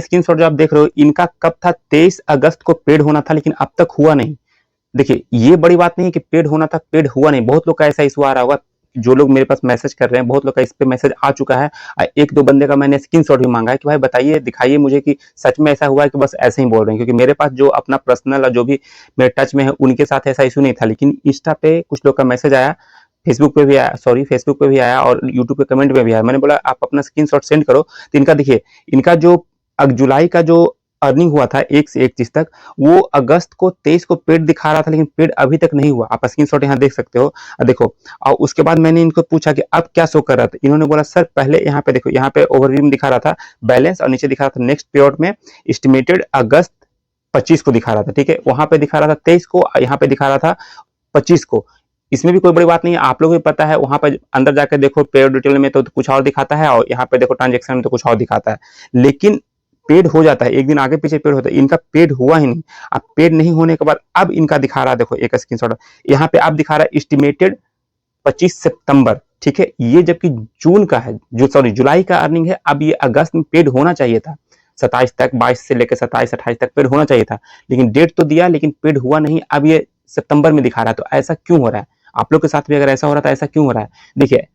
Screenshot जो आप देख रहे हो, इनका कब था, 23 अगस्त को पेड होना था, लेकिन अब तक हुआ नहीं। देखिए, ये बड़ी बात नहीं है कि पेड होना था, पेड हुआ नहीं। बहुत लोग का ऐसा इशू आ रहा होगा, जो लोग मेरे पास मैसेज कर रहे हैं, बहुत लोग का इस पे मैसेज आ चुका है। एक दो बंदे का मैंने स्क्रीनशॉट भी मांगा है कि भाई बताइए, दिखाइए मुझे कि सच में ऐसा हुआ है कि बस ऐसे ही बोल रहे हैं। क्योंकि मेरे पास जो अपना पर्सनल और जो भी मेरे टच में है, उनके साथ ऐसा इशू नहीं था। लेकिन इंस्टा पे कुछ लोग का मैसेज आया, फेसबुक पे भी आया, सॉरी फेसबुक पे भी आया और यूट्यूब पे कमेंट में भी आया। मैंने बोला आप अपना स्क्रीनशॉट सेंड करो। तो इनका देखिए, इनका जो जुलाई का जो अर्निंग हुआ था 1 से 31 तक, वो अगस्त को 23 को पेड दिखा रहा था, लेकिन पेड अभी तक नहीं हुआ। आप स्क्रीनशॉट यहाँ देख सकते हो। देखो, और उसके बाद मैंने इनको पूछा कि अब क्या शो कर रहा था। इन्होंने बोला सर पहले यहाँ पे देखो, यहाँ पे ओवरव्यू में दिखा रहा था बैलेंस, और नीचे दिखा रहा था नेक्स्ट पेआउट में एस्टिमेटेड अगस्त 25 को दिखा रहा था। ठीक है, वहां पे दिखा रहा था 23 को, यहाँ पे दिखा रहा था 25 को। इसमें भी कोई बड़ी बात नहीं है, आप लोग भी पता है। वहां पर अंदर जाकर देखो पेड डिटेल में तो कुछ और दिखाता है, और यहाँ पे देखो ट्रांजेक्शन में तो कुछ और दिखाता है। लेकिन पेड हो जाता है, एक दिन आगे पीछे पेड होता है। इनका पेड हुआ ही नहीं। अब पेड नहीं होने के बाद अब इनका दिखा रहा है, देखो एक स्क्रीनशॉट यहाँ पे अब दिखा रहा है एस्टिमेटेड 25 सितंबर। ठीक है, ये जबकि जून का है, जो सॉरी जुलाई का अर्निंग है। अब ये अगस्त में पेड होना चाहिए था, 27 तक, 22 से लेकर 27 28 तक पेड होना चाहिए था। लेकिन डेट तो दिया, लेकिन पेड हुआ नहीं। अब ये सितंबर में दिखा रहा है। तो ऐसा क्यों हो रहा है? आप लोग के साथ भी अगर ऐसा हो रहा था, ऐसा क्यों हो रहा है? देखिए,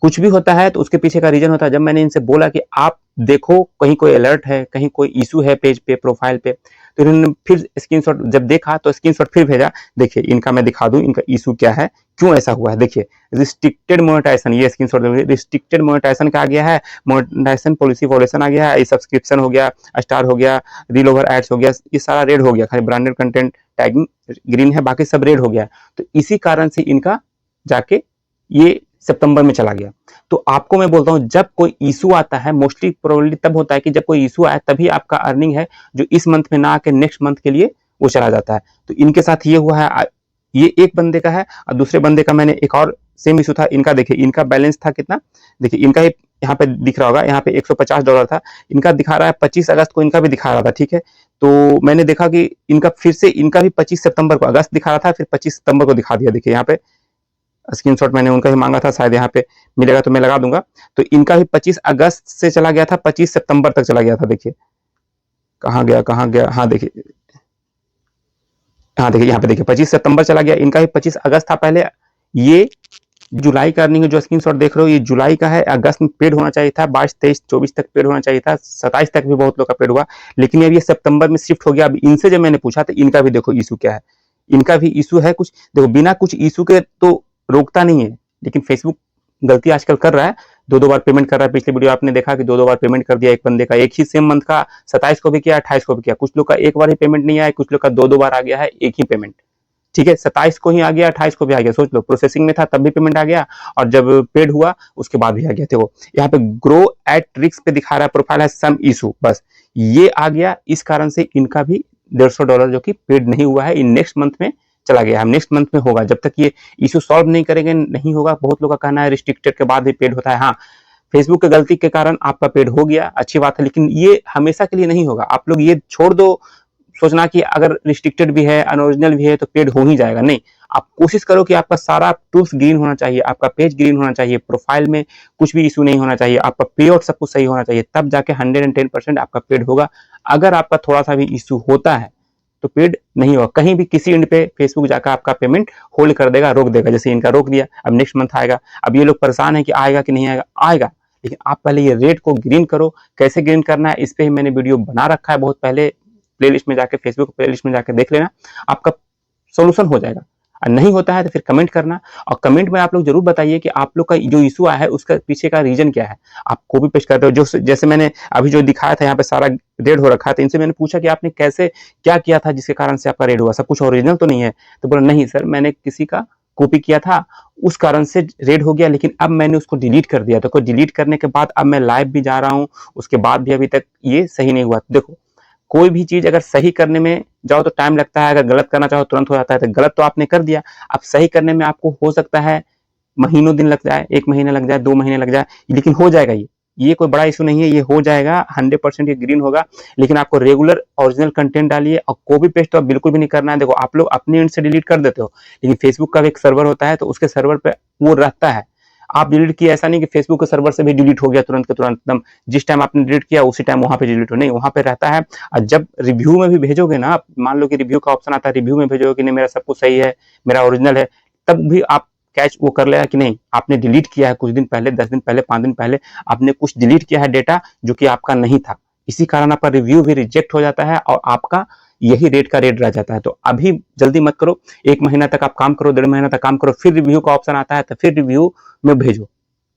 कुछ भी होता है तो उसके पीछे का रीजन होता है। जब मैंने इनसे बोला कि आप देखो कहीं कोई अलर्ट है, कहीं कोई इशू है पेज पे, प्रोफाइल पे, तो इन्होंने फिर स्क्रीनशॉट जब देखा तो स्क्रीनशॉट फिर भेजा। देखिए, इनका मैं दिखा दूं इनका इशू क्या है, क्यों ऐसा हुआ है। देखिए, रिस्ट्रिक्टेड मोनेटाइजेशन, ये स्क्रीनशॉट रिस्ट्रिक्टेड मोनेटाइजेशन का आ गया है, मोनेटाइजेशन पॉलिसी वायलेशन आ गया है, सब्सक्रिप्शन हो गया, स्टार हो गया, रील ओवर एड्स हो गया, ये सारा रेड हो गया। खाली ब्रांडेड कंटेंट टैगिंग ग्रीन है, बाकी सब रेड हो गया। तो इसी कारण से इनका जाके ये सितंबर में चला गया। तो आपको मैं बोलता हूं, जब कोई इशू आता है, मोस्टली प्रोबेबली तब होता है कि जब कोई इशू आए, तभी आपका अर्निंग है जो इस मंथ में ना आके नेक्स्ट मंथ के लिए वो चला जाता है। तो इनके साथ ये हुआ है। ये एक बंदे का है, और दूसरे बंदे का मैंने एक और सेम इशू था। इनका देखिए, इनका बैलेंस था कितना, देखिए इनका ही यहाँ पे दिख रहा होगा, यहाँ पे $150 था। इनका दिखा रहा है 25 अगस्त को, इनका भी दिखा रहा था। ठीक है, तो मैंने देखा कि इनका फिर से, इनका भी 25 सितंबर को, अगस्त दिखा रहा था, फिर 25 सितंबर को दिखा दिया। देखिए यहाँ पे स्क्रीनशॉट मैंने उनका ही मांगा था, शायद यहाँ पे मिलेगा तो मैं लगा दूंगा। तो इनका भी 25 अगस्त से चला गया था, 25 सितंबर तक चला गया था। देखिए कहाँ गया, कहाँ गया, हाँ देखिए, हाँ देखिए यहाँ पे देखिए 25 सितंबर चला गया। इनका भी 25 अगस्त था पहले। ये जुलाई का अर्निंग जो स्क्रीनशॉट देख रहे हो, ये जुलाई का है। अगस्त में पेड होना चाहिए था, 22 23 24 तक पेड होना चाहिए था, 27 तक भी बहुत लोग का पेड हुआ। लेकिन अब ये सितंबर में शिफ्ट हो गया। अब इनसे जब मैंने पूछा तो इनका भी देखो इशू क्या है। इनका भी इशू है कुछ, देखो बिना कुछ इशू के तो रोकता नहीं है, लेकिन फेसबुक गलती आजकल कर रहा है, दो दो बार पेमेंट कर रहा है। पिछले वीडियो आपने देखा कि दो दो बार पेमेंट कर दिया एक बंदे का, एक ही सेम मंथ का, 27 को भी किया, 28 को भी किया। कुछ लोग का एक बार ही पेमेंट नहीं आया, कुछ लोग का दो दो बार आ गया है एक ही पेमेंट। ठीक है, 27 को ही आ गया, 28 को भी आ गया। सोच लो, प्रोसेसिंग में था तब भी पेमेंट आ गया, और जब पेड हुआ उसके बाद भी आ गया। देखो यहाँ पे ग्रो एट रिस्क पे दिखा रहा है, प्रोफाइल है सम इशू, बस ये आ गया। इस कारण से इनका भी $150 जो कि पेड नहीं हुआ है, इन नेक्स्ट मंथ में चला गया है। नेक्स्ट मंथ में होगा, जब तक ये इशू सॉल्व नहीं करेंगे नहीं होगा। बहुत लोग का कहना है रिस्ट्रिक्टेड के बाद भी पेड होता है। हाँ, फेसबुक की गलती के कारण आपका पेड हो गया, अच्छी बात है, लेकिन ये हमेशा के लिए नहीं होगा। आप लोग ये छोड़ दो सोचना कि अगर रिस्ट्रिक्टेड भी है, अनओरिजिनल भी है तो पेड हो ही जाएगा। नहीं, आप कोशिश करो कि आपका सारा टूल्स ग्रीन होना चाहिए, आपका पेज ग्रीन होना चाहिए, प्रोफाइल में कुछ भी इशू नहीं होना चाहिए, आपका पे आउट सब कुछ सही होना चाहिए, तब जाके 110% आपका पेड होगा। अगर आपका थोड़ा सा भी इशू होता है तो पेड नहीं होगा। कहीं भी किसी एंड पे फेसबुक जाकर आपका पेमेंट होल्ड कर देगा, रोक देगा। जैसे इनका रोक दिया, अब नेक्स्ट मंथ आएगा। अब ये लोग परेशान है कि आएगा कि नहीं आएगा, आएगा, लेकिन आप पहले ये रेट को ग्रीन करो। कैसे ग्रीन करना है इस पे ही मैंने वीडियो बना रखा है बहुत पहले, प्लेलिस्ट में जाके, फेसबुक प्लेलिस्ट में जाके देख लेना, आपका सोल्यूशन हो जाएगा। और नहीं होता है तो फिर कमेंट करना, और कमेंट में आप लोग जरूर बताइए कि आप लोग का जो इशू आया है उसका पीछे का रीजन क्या है। आप कॉपी पेस्ट करते हो, जो जैसे मैंने अभी जो दिखाया था यहाँ पे सारा रेड हो रखा था। इनसे मैंने पूछा कि आपने कैसे क्या किया था जिसके कारण से आपका रेड हुआ, सब कुछ ओरिजिनल तो नहीं है? तो बोला नहीं सर, मैंने किसी का कॉपी किया था, उस कारण से रेड हो गया, लेकिन अब मैंने उसको डिलीट कर दिया। तो डिलीट करने के बाद अब मैं लाइव भी जा रहा हूँ, उसके बाद भी अभी तक ये सही नहीं हुआ। देखो, कोई भी चीज अगर सही करने में जाओ तो टाइम लगता है, अगर गलत करना चाहो तुरंत हो जाता है। तो गलत तो आपने कर दिया, अब सही करने में आपको हो सकता है महीनों दिन लग जाए, 1 महीना लग जाए, 2 महीने लग जाए, लेकिन हो जाएगा। ये कोई बड़ा इशू नहीं है, ये हो जाएगा, 100% ये ग्रीन होगा। लेकिन आपको रेगुलर ओरिजिनल कंटेंट डालिए, और कॉपी पेस्ट तो आप बिल्कुल भी नहीं करना है। देखो, आप लोग अपने एंड से डिलीट कर देते हो, लेकिन फेसबुक का भी एक सर्वर होता है, तो उसके सर्वर पे वो रहता है। आप डिलीट किए, ऐसा नहीं कि फेसबुक के सर्वर से भी डिलीट हो गया तुरंत के तुरंत, एकदम जिस टाइम आपने डिलीट किया उसी टाइम वहां पे डिलीट हो, नहीं, वहां पे रहता है। और जब रिव्यू में भी भेजोगे ना आप, मान लो कि रिव्यू का ऑप्शन आता है, रिव्यू में भेजोगे कि नहीं मेरा सब कुछ सही है, मेरा ओरिजिनल है, तब भी आप कैच वो कर लेगा कि नहीं आपने डिलीट किया है कुछ दिन पहले, 10 दिन पहले, 5 दिन पहले आपने कुछ डिलीट किया है डेटा जो कि आपका नहीं था। इसी कारण आपका रिव्यू भी रिजेक्ट हो जाता है और आपका यही रेट का रेट रह जाता है। तो अभी जल्दी मत करो, 1 महीना तक आप काम करो, 1.5 महीना तक काम करो, फिर रिव्यू का ऑप्शन आता है तो फिर रिव्यू में भेजो,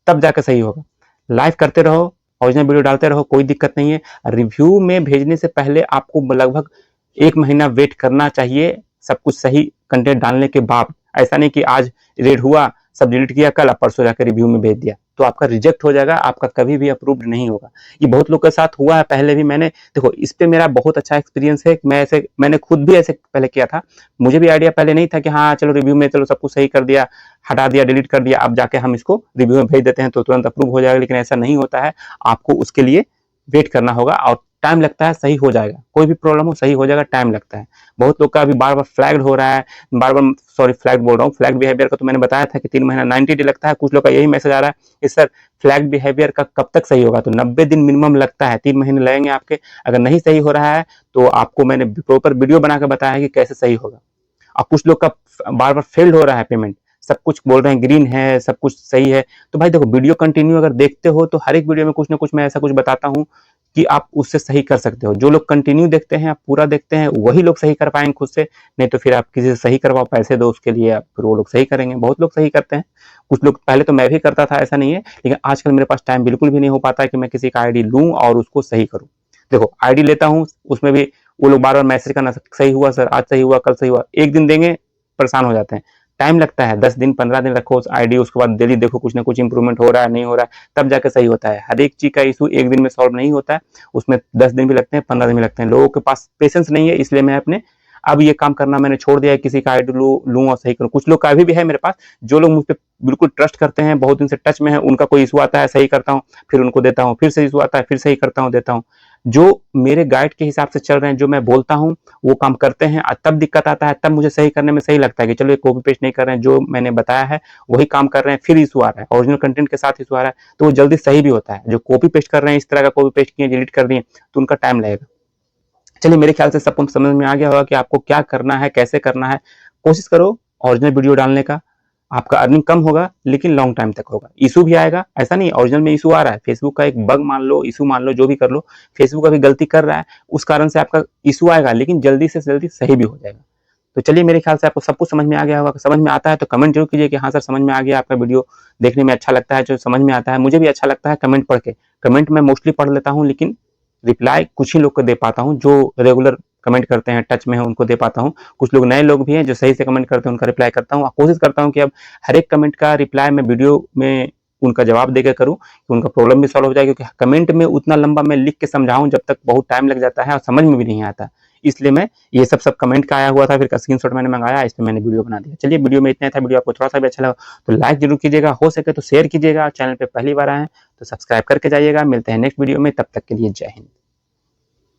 तब जाकर सही होगा। लाइव करते रहो, ओरिजिनल वीडियो डालते रहो, कोई दिक्कत नहीं है। रिव्यू में भेजने से पहले आपको लगभग 1 महीना वेट करना चाहिए, सब कुछ सही कंटेंट डालने के बाद। ऐसा नहीं कि आज रेड हुआ, सब डिलीट किया, कल आप परसों जाकर रिव्यू में भेज दिया, तो आपका रिजेक्ट हो जाएगा, आपका कभी भी अप्रूव्ड नहीं होगा। ये बहुत लोग के साथ हुआ है, पहले भी मैंने, देखो इस पे मेरा बहुत अच्छा एक्सपीरियंस है। मैंने खुद भी ऐसे पहले किया था, मुझे भी आइडिया पहले नहीं था कि हाँ चलो रिव्यू में चलो सब कुछ सही कर दिया, हटा दिया, डिलीट कर दिया, अब जाके हम इसको रिव्यू में भेज देते हैं तो तुरंत अप्रूव हो जाएगा, लेकिन ऐसा नहीं होता है। आपको उसके लिए वेट करना होगा और टाइम लगता है, सही हो जाएगा। कोई भी प्रॉब्लम हो सही हो जाएगा, टाइम लगता है। बहुत लोग का अभी बार बार फ्लैग्ड हो रहा है, बार बार, सॉरी फ्लैग बोल रहा हूँ, फ्लैग बिहेवियर का तो मैंने बताया था कि 3 महीना 90 डे लगता है। कुछ लोग का यही मैसेज आ रहा है कि सर फ्लैग बिहेवियर का कब तक सही होगा, तो 90 दिन मिनिमम लगता है, 3 महीने लगेंगे आपके। अगर नहीं सही हो रहा है तो आपको मैंने प्रॉपर वीडियो बनाकर बताया है कि कैसे सही होगा। और कुछ लोग का बार बार फेल्ड हो रहा है पेमेंट, सब कुछ बोल रहे हैं ग्रीन है, सब कुछ सही है। तो भाई देखो, वीडियो कंटिन्यू अगर देखते हो तो हर एक वीडियो में कुछ ना कुछ मैं ऐसा कुछ बताता हूँ कि आप उससे सही कर सकते हो। जो लोग कंटिन्यू देखते हैं, आप पूरा देखते हैं, वही लोग सही कर पाएंगे खुद से, नहीं तो फिर आप किसी से सही करवाओ, पैसे दो उसके लिए, फिर वो लोग सही करेंगे। बहुत लोग सही करते हैं, कुछ लोग, पहले तो मैं भी करता था, ऐसा नहीं है, लेकिन आजकल मेरे पास टाइम बिल्कुल भी नहीं हो पाता है कि मैं किसी का आईडी लूं और उसको सही करूं। देखो आईडी लेता हूं, उसमें भी वो लोग बार बार मैसेज करना, सही हुआ सर, आज सही हुआ, कल सही हुआ, एक दिन देंगे परेशान हो जाते हैं। टाइम लगता है, 10 दिन 15 दिन रखो उस आईडी, उसके बाद डेली देखो कुछ ना कुछ इंप्रूवमेंट हो रहा है नहीं हो रहा है, तब जाके सही होता है। हर एक चीज का इशू एक दिन में सॉल्व नहीं होता है, उसमें 10 दिन भी लगते हैं, 15 दिन भी लगते हैं। लोगों के पास पेशेंस नहीं है, इसलिए मैं अपने अब ये काम करना मैंने छोड़ दिया है, किसी का आईडी लूं और सही करूं। कुछ लोग का अभी भी है मेरे पास, जो लोग मुझ पर बिल्कुल ट्रस्ट करते हैं, बहुत दिन से टच में है, उनका कोई इशू आता है सही करता हूँ, फिर उनको देता हूँ, फिर से इशू आता है फिर सही करता हूँ, देता हूँ। जो मेरे गाइड के हिसाब से चल रहे हैं, जो मैं बोलता हूँ वो काम करते हैं, तब दिक्कत आता है, तब मुझे सही करने में सही लगता है कि चलो ये कॉपी पेस्ट नहीं कर रहे हैं, जो मैंने बताया है वही काम कर रहे हैं, फिर इशू आ रहा है, ओरिजिनल कंटेंट के साथ इशू आ रहा है, तो वो जल्दी सही भी होता है। जो कॉपी पेस्ट कर रहे हैं, इस तरह का कॉपी पेस्ट किए, डिलीट कर दिए, तो उनका टाइम लगेगा। चलिए मेरे ख्याल से सबको समझ में आ गया होगा कि आपको क्या करना है, कैसे करना है। कोशिश करो ओरिजिनल वीडियो डालने का, आपका अर्निंग कम होगा लेकिन लॉन्ग टाइम तक होगा। इशू भी आएगा, ऐसा नहीं ओरिजिनल में इशू आ रहा है, फेसबुक का एक बग मान लो, इशू मान लो, जो भी कर लो, फेसबुक अभी गलती कर रहा है, उस कारण से आपका इशू आएगा, लेकिन जल्दी से जल्दी सही भी हो जाएगा। तो चलिए मेरे ख्याल से आपको सब कुछ समझ में आ गया होगा। समझ में आता है तो कमेंट जरूर कीजिए कि हाँ सर समझ में आ गया, आपका वीडियो देखने में अच्छा लगता है, जो समझ में आता है। मुझे भी अच्छा लगता है कमेंट पढ़ के, कमेंट मैं मोस्टली पढ़ लेता हूँ, लेकिन रिप्लाई कुछ ही लोग को दे पाता हूँ, जो रेगुलर कमेंट करते हैं, टच में है, उनको दे पाता हूँ। कुछ लोग नए लोग भी हैं जो सही से कमेंट करते हैं, उनका रिप्लाई करता हूँ। कोशिश करता हूँ कि अब हर एक कमेंट का रिप्लाई मैं वीडियो में उनका जवाब देकर करूँ, कि उनका प्रॉब्लम भी सॉल्व हो जाए, क्योंकि कमेंट में उतना लंबा मैं लिख के समझाऊं जब तक बहुत टाइम लग जाता है और समझ में भी नहीं आता। इसलिए मैं ये सब कमेंट का आया हुआ था, फिर स्क्रीनशॉट मैंने मंगाया, इस पर मैंने वीडियो बना दिया। चलिए वीडियो में इतना था, वीडियो आपको थोड़ा सा भी अच्छा लगा तो लाइक जरूर कीजिएगा, हो सके तो शेयर कीजिएगा, चैनल पे पहली बार आए तो सब्सक्राइब करके जाइएगा। मिलते हैं नेक्स्ट वीडियो में, तब तक के लिए जय हिंद।